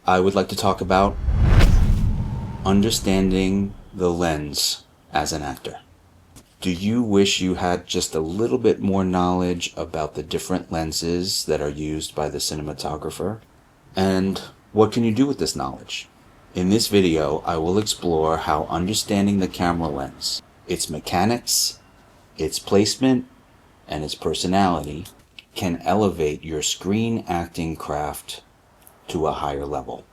I would like to talk about understanding the lens as an actor. Do you wish you had just a little bit more knowledge about the different lenses that are used by the cinematographer? And what can you do with this knowledge? In this video, I will explore how understanding the camera lens, its mechanics, its placement, and its personality can elevate your screen acting craft to a higher level.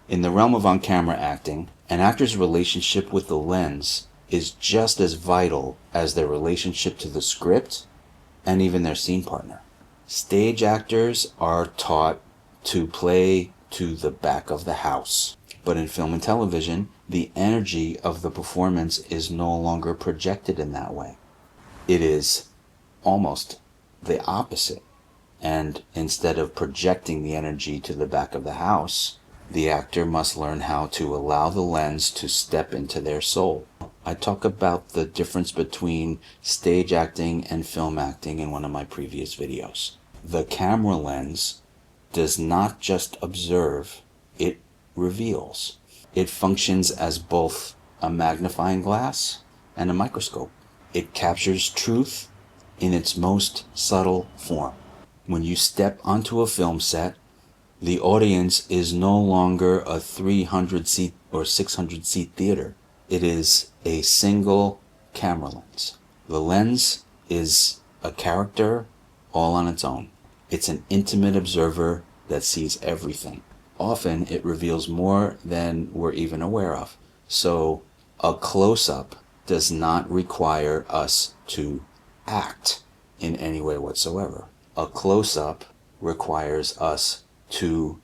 In the realm of on-camera acting, an actor's relationship with the lens is just as vital as their relationship to the script and even their scene partner. Stage actors are taught to play to the back of the house, but in film and television, the energy of the performance is no longer projected in that way. It is almost the opposite, and instead of projecting the energy to the back of the house, the actor must learn how to allow the lens to step into their soul. I talk about the difference between stage acting and film acting in one of my previous videos. The camera lens does not just observe, it reveals. It functions as both a magnifying glass and a microscope. It captures truth in its most subtle form. When you step onto a film set, the audience is no longer a 300-seat or 600-seat theater. It is a single camera lens. The lens is a character all on its own. It's an intimate observer that sees everything. Often it reveals more than we're even aware of. So a close-up does not require us to act in any way whatsoever. A close-up requires us to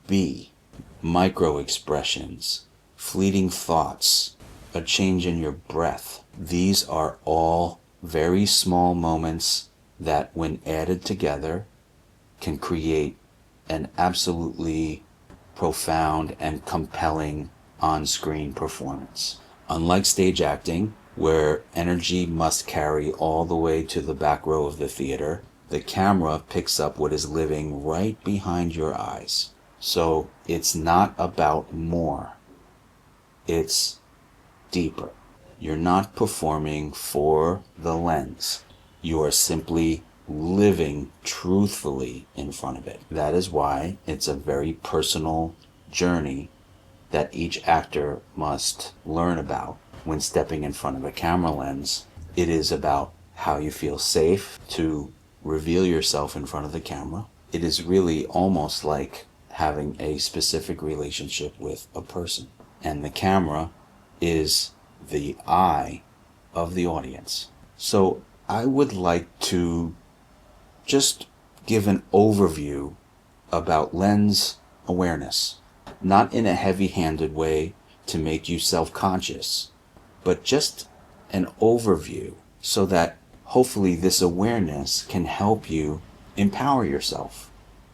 be. Micro expressions, fleeting thoughts, a change in your breath. These are all very small moments that, when added together, can create an absolutely profound and compelling on-screen performance. Unlike stage acting, where energy must carry all the way to the back row of the theater, the camera picks up what is living right behind your eyes. So it's not about more. It's deeper. You're not performing for the lens. You are simply living truthfully in front of it. That is why it's a very personal journey that each actor must learn about when stepping in front of a camera lens. It is about how you feel safe to reveal yourself in front of the camera. It is really almost like having a specific relationship with a person. And the camera is the eye of the audience. So I would like to just give an overview about lens awareness. Not in a heavy-handed way to make you self-conscious, but just an overview so that hopefully this awareness can help you empower yourself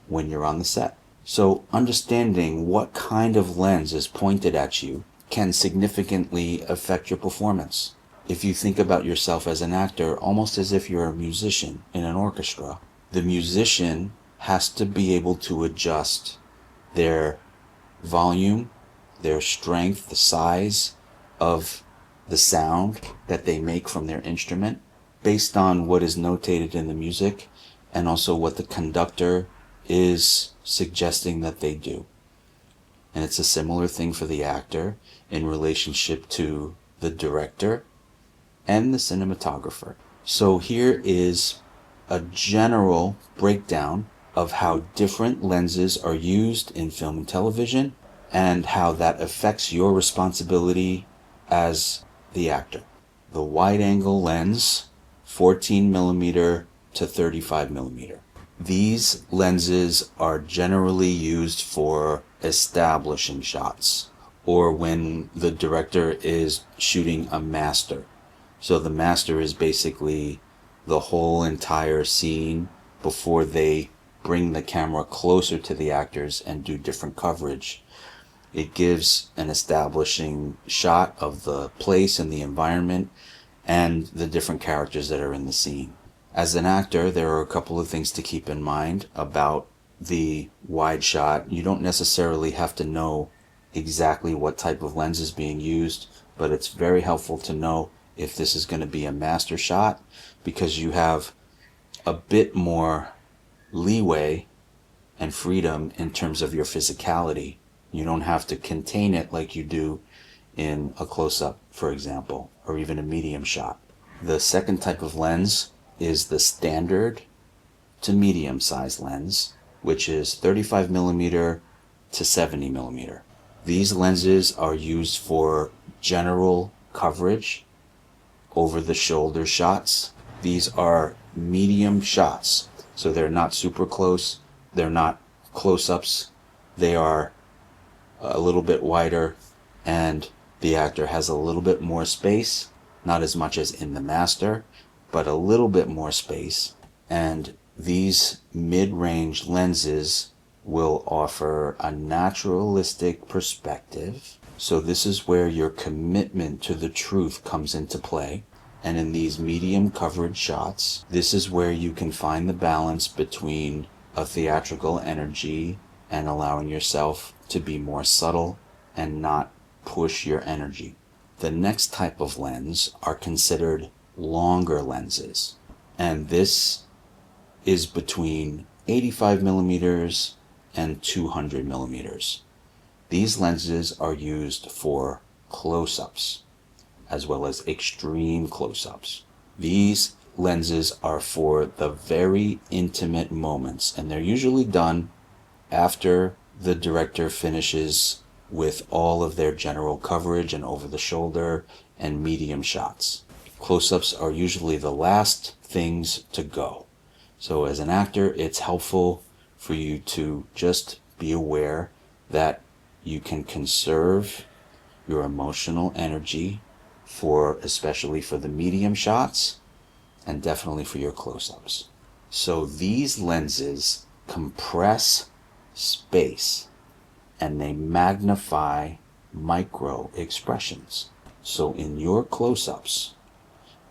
when you're on the set. So understanding what kind of lens is pointed at you can significantly affect your performance. If you think about yourself as an actor almost as if you're a musician in an orchestra, the musician has to be able to adjust their volume, their strength, the size of the sound that they make from their instrument based on what is notated in the music and also what the conductor is suggesting that they do. And it's a similar thing for the actor in relationship to the director and the cinematographer. So here is a general breakdown of how different lenses are used in film and television and how that affects your responsibility as the actor. The wide-angle lens, 14mm to 35mm. These lenses are generally used for establishing shots or when the director is shooting a master. So the master is basically the whole entire scene before they bring the camera closer to the actors and do different coverage. It gives an establishing shot of the place and the environment and the different characters that are in the scene. As an actor, there are a couple of things to keep in mind about the wide shot, you don't necessarily have to know exactly what type of lens is being used, but it's very helpful to know if this is going to be a master shot, because you have a bit more leeway and freedom in terms of your physicality. You don't have to contain it like you do in a close-up, for example, or even a medium shot. The second type of lens is the standard to medium size lens, which is 35 millimeter to 70 millimeter. These lenses are used for general coverage, over the shoulder shots. These are medium shots, so they're not super close, they're not close-ups, they are a little bit wider, and the actor has a little bit more space, not as much as in the master, but a little bit more space. And these mid-range lenses will offer a naturalistic perspective. So this is where your commitment to the truth comes into play. And in these medium coverage shots, this is where you can find the balance between a theatrical energy and allowing yourself to be more subtle and not push your energy. The next type of lens are considered longer lenses, and this is between 85 millimeters and 200 millimeters. These lenses are used for close-ups as well as extreme close-ups. These lenses are for the very intimate moments, and they're usually done after the director finishes with all of their general coverage and over the shoulder and medium shots. Close-ups are usually the last things to go. So as an actor, it's helpful for you to just be aware that you can conserve your emotional energy especially for the medium shots and definitely for your close-ups. So these lenses compress space and they magnify micro expressions. So in your close-ups,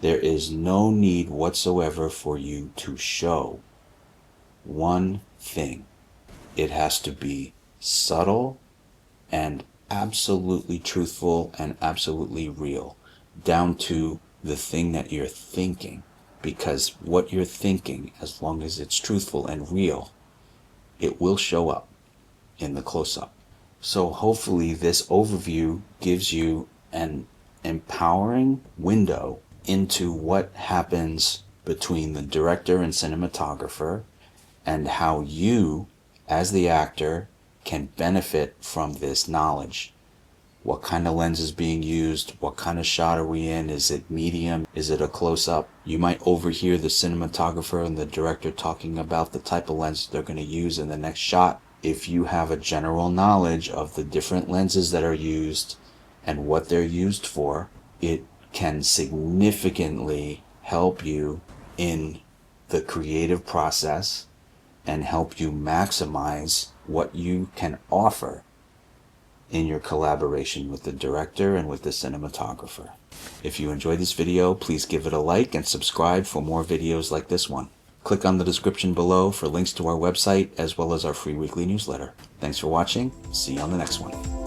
there is no need whatsoever for you to show one thing. It has to be subtle and absolutely truthful and absolutely real, down to the thing that you're thinking. Because what you're thinking, as long as it's truthful and real, it will show up in the close-up. So hopefully this overview gives you an empowering window into what happens between the director and cinematographer, and how you, as the actor, can benefit from this knowledge. What kind of lens is being used? What kind of shot are we in? Is it medium? Is it a close-up? You might overhear the cinematographer and the director talking about the type of lens they're going to use in the next shot. If you have a general knowledge of the different lenses that are used and what they're used for, it can significantly help you in the creative process and help you maximize what you can offer in your collaboration with the director and with the cinematographer. If you enjoyed this video, please give it a like and subscribe for more videos like this one. Click on the description below for links to our website as well as our free weekly newsletter. Thanks for watching. See you on the next one.